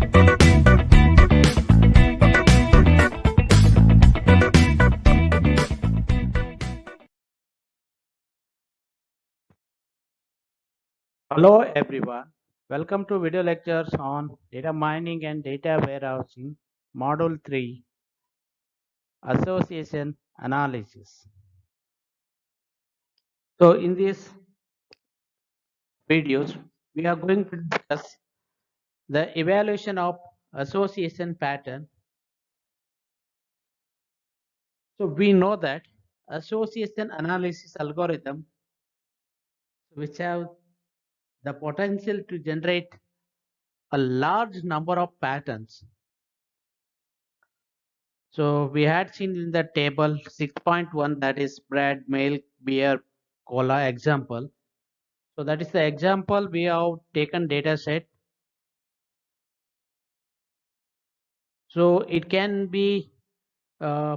Hello everyone. Welcome to video lectures on data mining and data warehousing, Module 3, Association Analysis. So in these videos, we are going to discuss the evaluation of association pattern. So we know that association analysis algorithm which have the potential to generate a large number of patterns. So we had seen in the table 6.1, that is bread, milk, beer, cola example. So that is the example we have taken data set. So it can be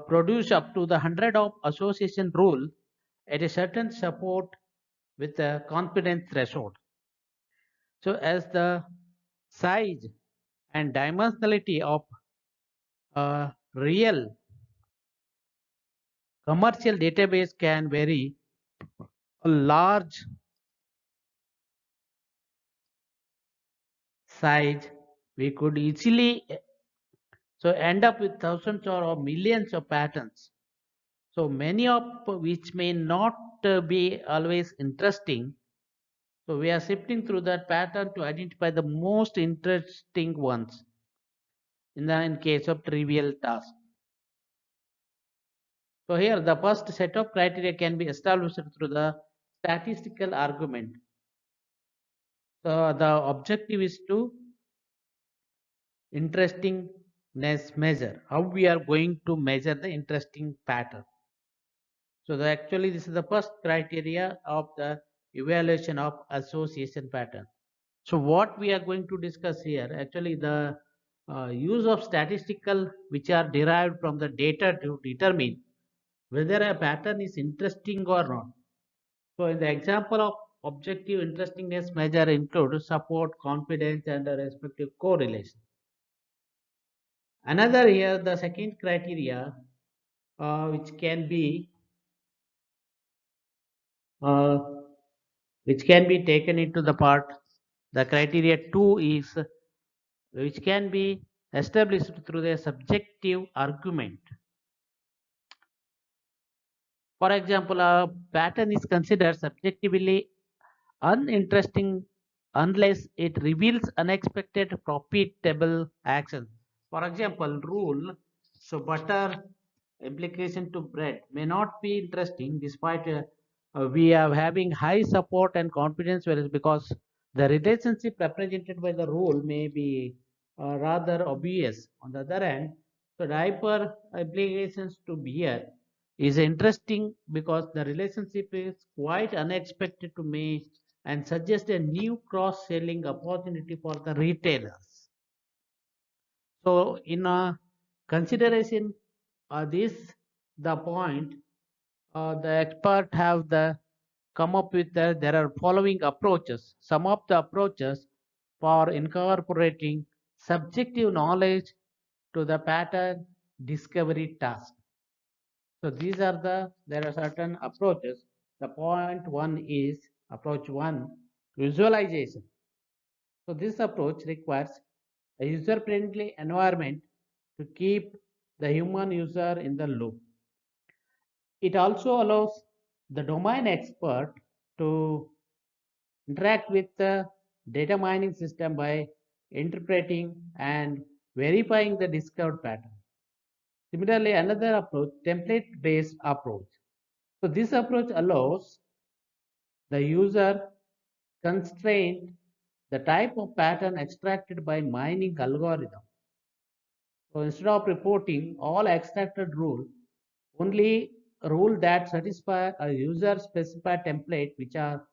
produced up to the 100 of association rule at a certain support with a confidence threshold. So as the size and dimensionality of a real commercial database can vary, a large size we could easily end up with thousands or millions of patterns. So many of which may not be always interesting. So we are sifting through that pattern to identify the most interesting ones in case of trivial tasks. So here the first set of criteria can be established through the statistical argument. So the objective is to interestingness measure. How we are going to measure the interesting pattern. So actually this is the first criteria of the evaluation of association pattern. So what we are going to discuss here, actually the use of statistical which are derived from the data to determine whether a pattern is interesting or not. So in the example of objective interestingness measure include support, confidence and the respective correlation. Another here, the second criteria uh, which can be taken into the part. The criteria 2 is which can be established through the subjective argument. For example, a pattern is considered subjectively uninteresting unless it reveals unexpected profitable actions. For example, rule so butter application to bread may not be interesting despite we are having high support and confidence, whereas because the relationship represented by the rule may be rather obvious. On the other hand, so diaper applications to beer is interesting because the relationship is quite unexpected to me and suggests a new cross-selling opportunity for the retailers. So in a consideration this the point the expert have the come up with there are following approaches. Some of the approaches for incorporating subjective knowledge to the pattern discovery task. So these are there are certain approaches. The point one is approach one, visualization. So this approach requires a user-friendly environment to keep the human user in the loop. It also allows the domain expert to interact with the data mining system by interpreting and verifying the discovered pattern. Similarly, another approach, template-based approach. So this approach allows the user constraint the type of pattern extracted by mining algorithm. So instead of reporting all extracted rule, only rule that satisfy a user specified template which are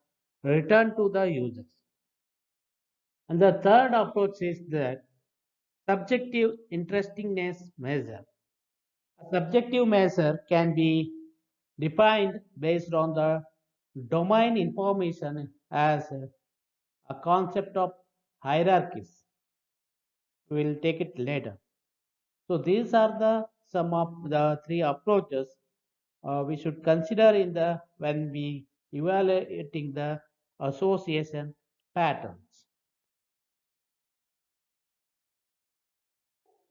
returned to the users. And the third approach is that subjective interestingness measure. A subjective measure can be defined based on the domain information as a concept of hierarchies. We will take it later. So these are the some of the three approaches we should consider in the when we evaluating the association patterns.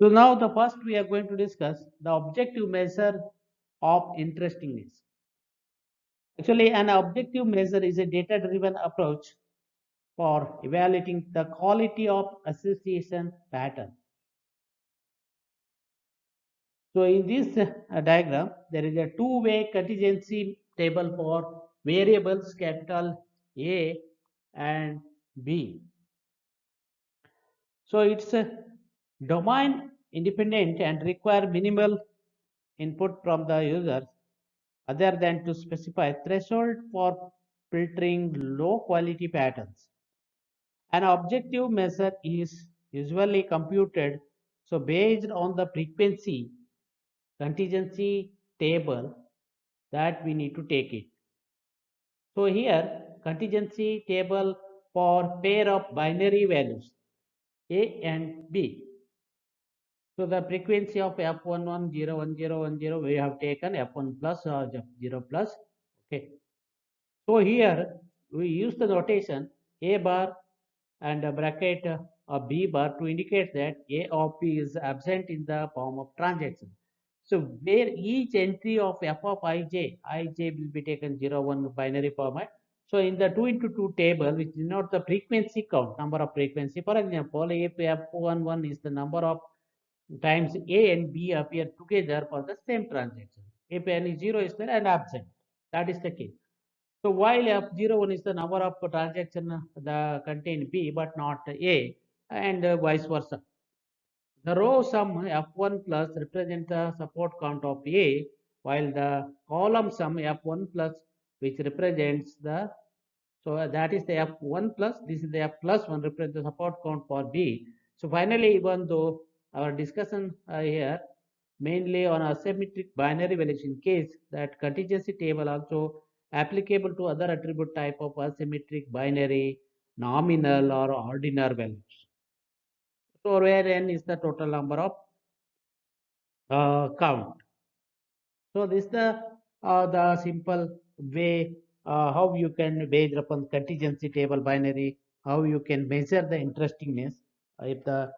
So now the first we are going to discuss the objective measure of interestingness. Actually, an objective measure is a data-driven approach for evaluating the quality of association pattern. So in this diagram, there is a two-way contingency table for variables capital A and B. So it's domain independent and require minimal input from the users other than to specify threshold for filtering low quality patterns. An objective measure is usually computed so based on the frequency contingency table that we need to take it. So here contingency table for pair of binary values A and B. So the frequency of F11 we have taken F1 plus or F0 plus. Okay. So here we use the notation A bar and a bracket B bar to indicate that A of P is absent in the form of transaction. So where each entry of f of ij will be taken 0, 1 binary format. So in the 2 into 2 table, which denotes the frequency count, number of frequency. For example, if f11 is the number of times A and B appear together for the same transaction. If any 0 is there and absent, that is the case. So while F01 is the number of transaction the contain B but not A, and vice versa. The row sum F1 plus represents the support count of A, while the column sum F1 plus which represents the, so that is the F1 plus, this is the F plus 1 represents the support count for B. So finally, even though our discussion here mainly on asymmetric binary values in case that contingency table also applicable to other attribute type of asymmetric binary, nominal or ordinal values. So where n is the total number of count. So this is the simple way how you can base upon contingency table binary, how you can measure the interestingness if the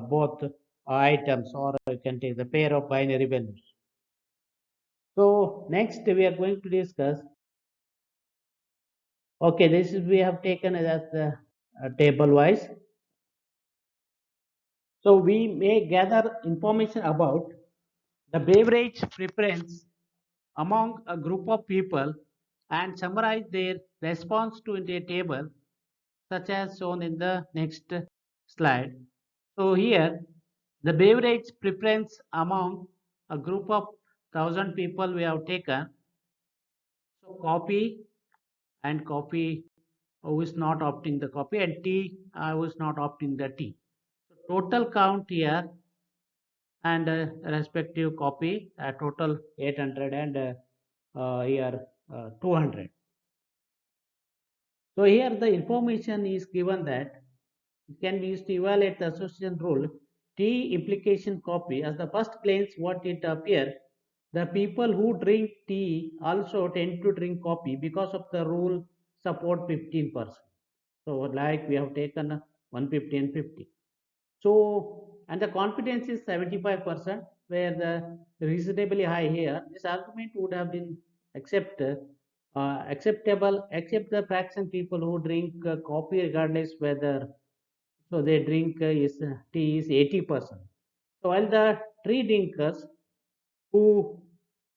both items or you can take the pair of binary values. So next we are going to discuss. Okay, this is we have taken as the table wise. So we may gather information about the beverage preference among a group of people and summarize their response to a table such as shown in the next slide. So here the beverage preference among a group of 1,000 people we have taken. So coffee and coffee who is not opting the coffee and tea who is not opting the tea. So total count here and respective copy total 800 and here 200. So here the information is given that it can be used to evaluate the association rule T implication copy as the first claims what it appears. The people who drink tea also tend to drink coffee because of the rule support 15%. So like we have taken 150 and 50. So and the confidence is 75%, where the reasonably high here. This argument would have been acceptable except the fraction people who drink coffee regardless whether so they drink is tea is 80%. So while the tea drinkers who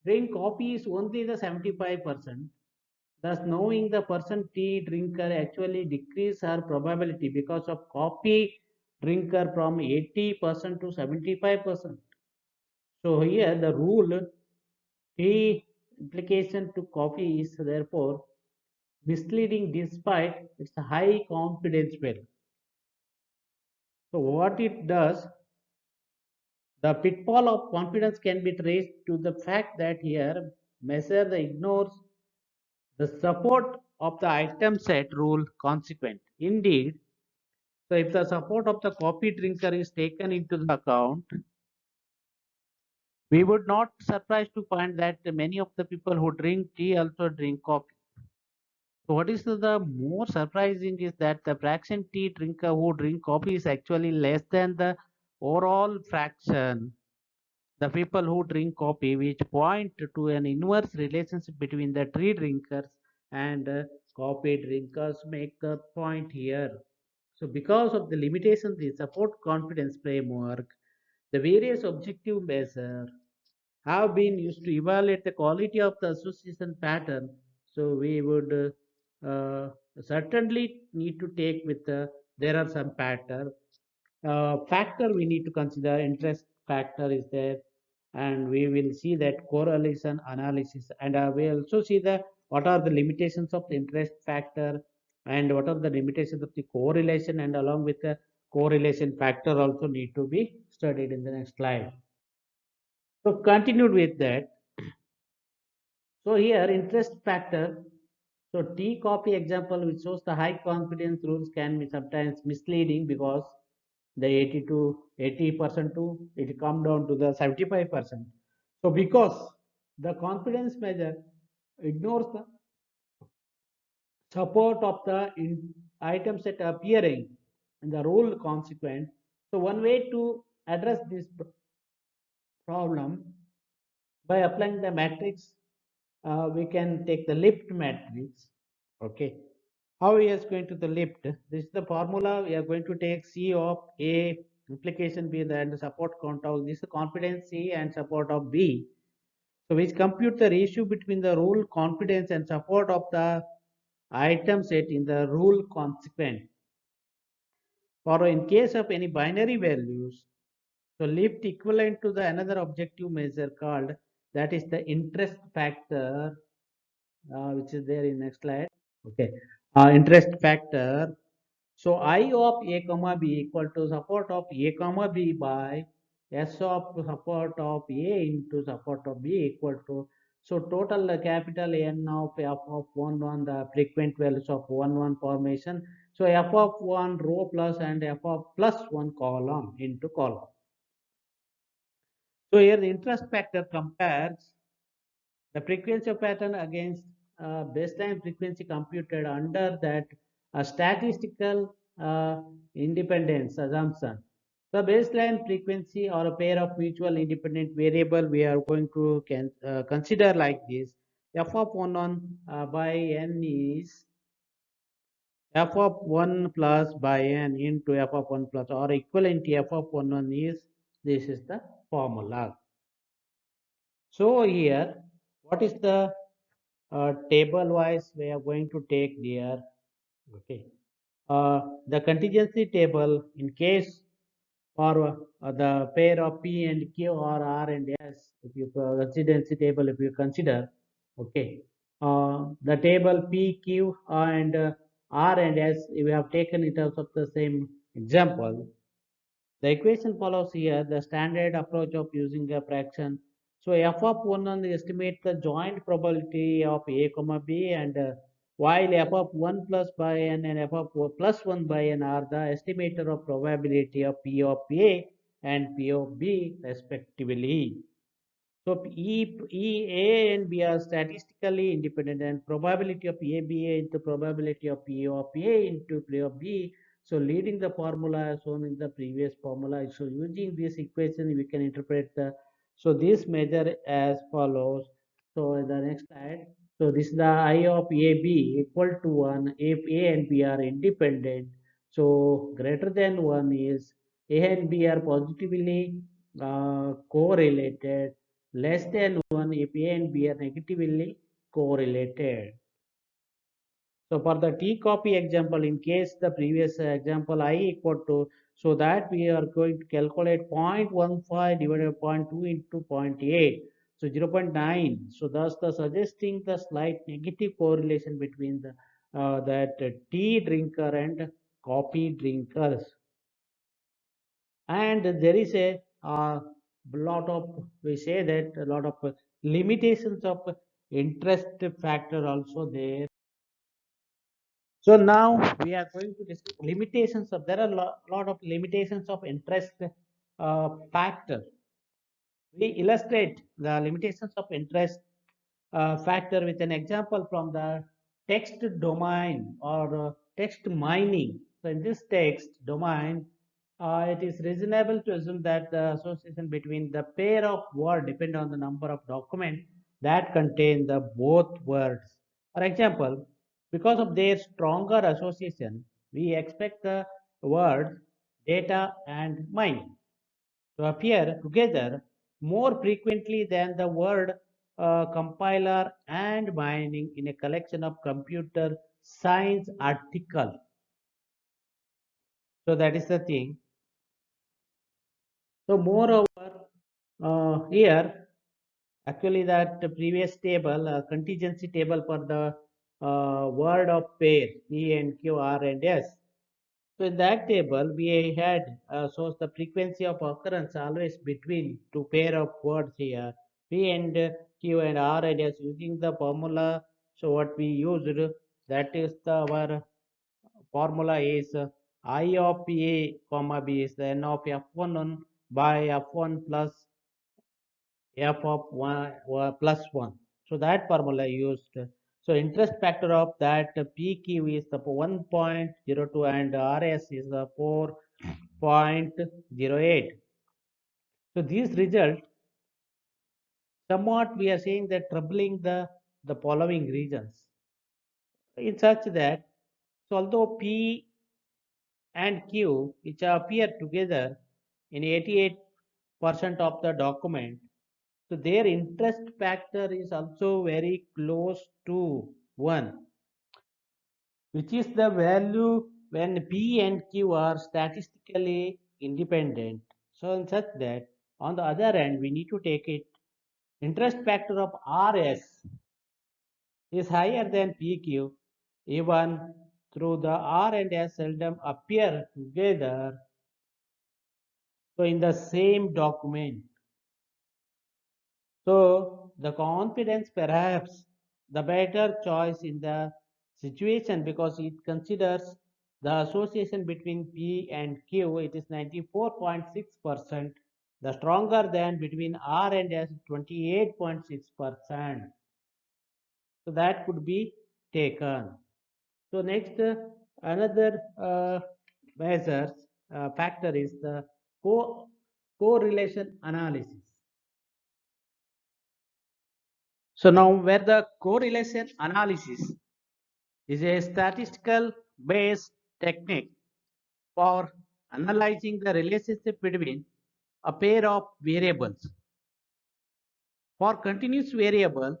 drink coffee is only the 75%, thus knowing the person tea drinker actually decrease her probability because of coffee drinker from 80% to 75%. So here the rule tea implication to coffee is therefore misleading despite its high confidence value. So what it does, the pitfall of confidence can be traced to the fact that here measure the ignores the support of the item set rule consequent. Indeed, So if the support of the coffee drinker is taken into the account, we would not surprised to find that many of the people who drink tea also drink coffee. So what is the more surprising is that the fraction tea drinker who drink coffee is actually less than the overall fraction. The people who drink coffee, which point to an inverse relationship between the tea drinkers and coffee drinkers, make the point here. So because of the limitations, the support confidence framework, the various objective measures have been used to evaluate the quality of the association pattern. So we would certainly need to take with there are some factor we need to consider. Interest factor is there, and we will see that correlation analysis, and we also see the what are the limitations of the interest factor and what are the limitations of the correlation, and along with the correlation factor also need to be studied in the next slide. So continued with that. So here interest factor. So T copy example which shows the high confidence rules can be sometimes misleading because the 80 to 80% to it come down to the 75%. So because the confidence measure ignores the support of the item set appearing in the rule consequent. So one way to address this problem by applying the matrix, we can take the lift matrix. Okay. How we are going to the lift? This is the formula. We are going to take C of A, implication B, and the support count of this is the confidence C and support of B. So which compute the ratio between the rule confidence and support of the item set in the rule consequent. For in case of any binary values, so lift equivalent to the another objective measure called that is the interest factor, which is there in next slide. Okay, interest factor. So I of A comma B equal to support of A comma B by S of support of A into support of B equal to, so total capital N of F of 1 the frequent values of 1 formation. So F of 1 row plus and F of plus 1 column into column. So here the interest factor compares the frequency of pattern against baseline frequency computed under that statistical independence assumption. The baseline frequency or a pair of mutual independent variable we are going to consider like this. F of 1 on by n is f of 1 plus by n into f of 1 plus or equivalent f of 1 on is, this is the formula. So here, what is the table wise we are going to take there? Okay, the contingency table in case for the pair of P and Q or R and S, if you contingency table if you consider, okay, the table P, Q and R and S we have taken in terms of the same example. The equation follows here the standard approach of using a fraction. So f of 1 on estimate the joint probability of A comma B, and while f of 1 plus by n and f of plus 1 by n are the estimator of probability of P of A and P of B respectively. So A and B are statistically independent, and probability of A into probability of P of A into P of B. So leading the formula as shown in the previous formula. So using this equation, we can interpret the, so this measure as follows. So in the next slide, so this is the I of AB equal to 1 if A and B are independent. So greater than 1 is A and B are positively correlated, less than 1 if A and B are negatively correlated. So for the T copy example, in case the previous example I equal to, so that we are going to calculate 0.15 divided by 0.2 into 0.8. So 0.9. So thus the suggesting the slight negative correlation between the that tea drinker and coffee drinkers. And there is a lot of, we say that a lot of limitations of interest factor also there. So now we are going to discuss limitations of, there are lot of limitations of interest factor. We illustrate the limitations of interest factor with an example from the text domain or text mining. So in this text domain, it is reasonable to assume that the association between the pair of words depend on the number of documents that contain the both words. For example, because of their stronger association, we expect the words data and mine to appear together more frequently than the word compiler and mining in a collection of computer science article. So that is the thing. So moreover, here actually that previous table, contingency table for the word of pair P and Q, R and S. So in that table, we had shows the frequency of occurrence always between two pair of words here, P and Q and R and S using the formula. So what we used, that is our formula is I of A comma B is the N of F1 by F1 plus F of 1 plus 1. So that formula used. So interest factor of that PQ is the 1.02 and RS is the 4.08. So these results, somewhat we are saying that troubling the following regions. In such that, so although P and Q, which appear together in 88% of the document, so their interest factor is also very close to 1, which is the value when P and Q are statistically independent. So in such that, on the other hand, we need to take it, interest factor of RS is higher than PQ, even through the R and S seldom appear together, so in the same document. So the confidence perhaps the better choice in the situation because it considers the association between P and Q, it is 94.6%, the stronger than between R and S 28.6%. So that could be taken. So next another measures factor is the correlation analysis. So now where the correlation analysis is a statistical based technique for analyzing the relationship between a pair of variables. For continuous variable,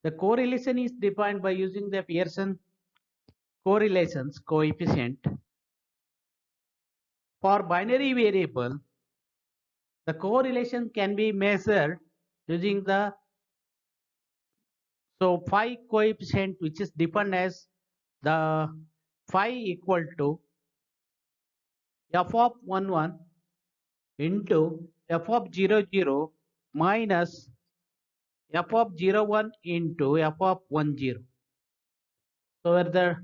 the correlation is defined by using the Pearson correlations coefficient. For binary variable, the correlation can be measured using the phi coefficient, which is defined as the phi equal to f of 1 into f of 0 minus f of 1 into f of 10. So where the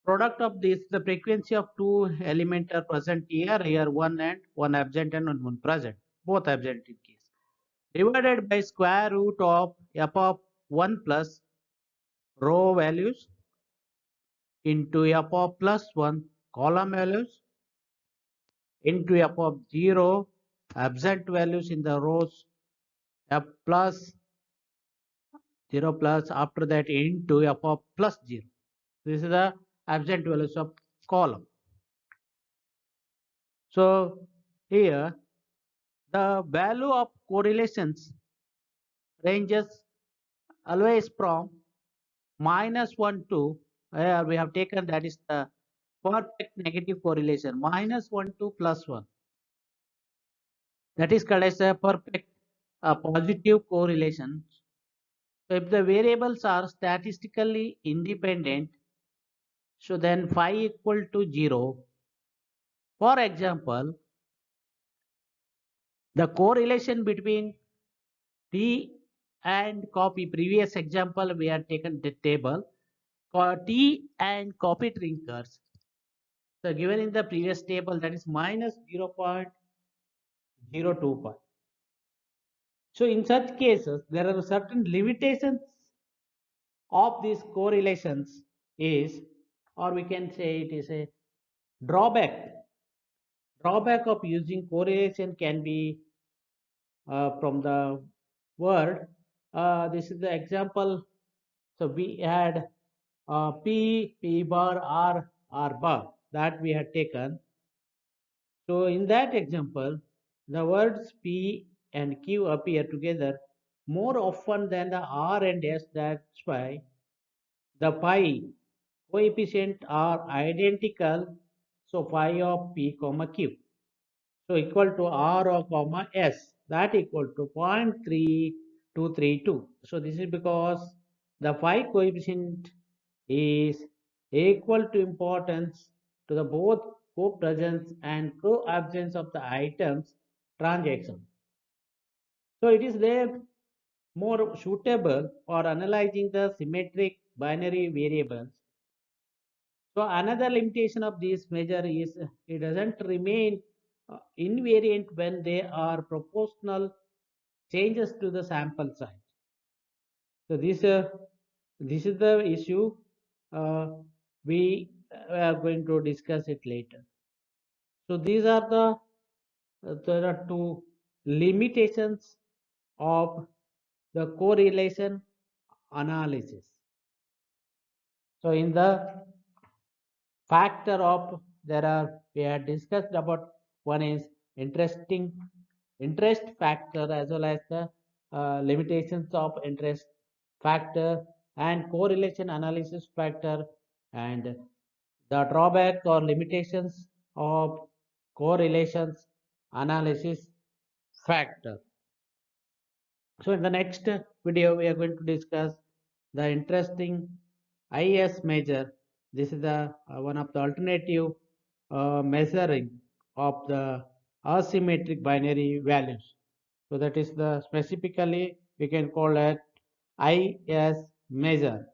product of this, the frequency of two elements are present here, one and one absent and one present, both absent in case, divided by square root of f of 1 plus row values into f of plus 1 column values into f of 0 absent values in the rows, f plus 0 plus after that into f of plus 0. This is the absent values of column. So here the value of correlations ranges always from -1 to, we have taken that is the perfect negative correlation, -1 to +1. That is called as a perfect positive correlation. So if the variables are statistically independent, so then phi equal to 0. For example, the correlation between T and copy, previous example we had taken the table, T and copy trinkers. So given in the previous table, that is minus 0.025. So in such cases, there are certain limitations of these correlations is, or we can say it is a drawback. Drawback of using correlation can be from the word. This is the example. So we had P bar, R bar that we had taken. So in that example, the words P and Q appear together more often than the R and S. That's why the pi coefficient are identical. So phi of P comma Q. So equal to R of comma S, that equal to 0.3232. So this is because the phi coefficient is equal to importance to the both co-presence and co-absence of the items transaction. So it is there more suitable for analyzing the symmetric binary variables. So another limitation of this measure is it doesn't remain invariant when they are proportional changes to the sample size. So this is the issue. We are going to discuss it later. So these are there are two limitations of the correlation analysis. So in the factor of there are we had discussed about one is interest factor as well as the limitations of interest factor and correlation analysis factor and the drawback or limitations of correlations analysis factor. So in the next video, we are going to discuss the interesting IS measure. This is the one of the alternative measuring of the asymmetric binary values. So that is the specifically we can call it IS measure.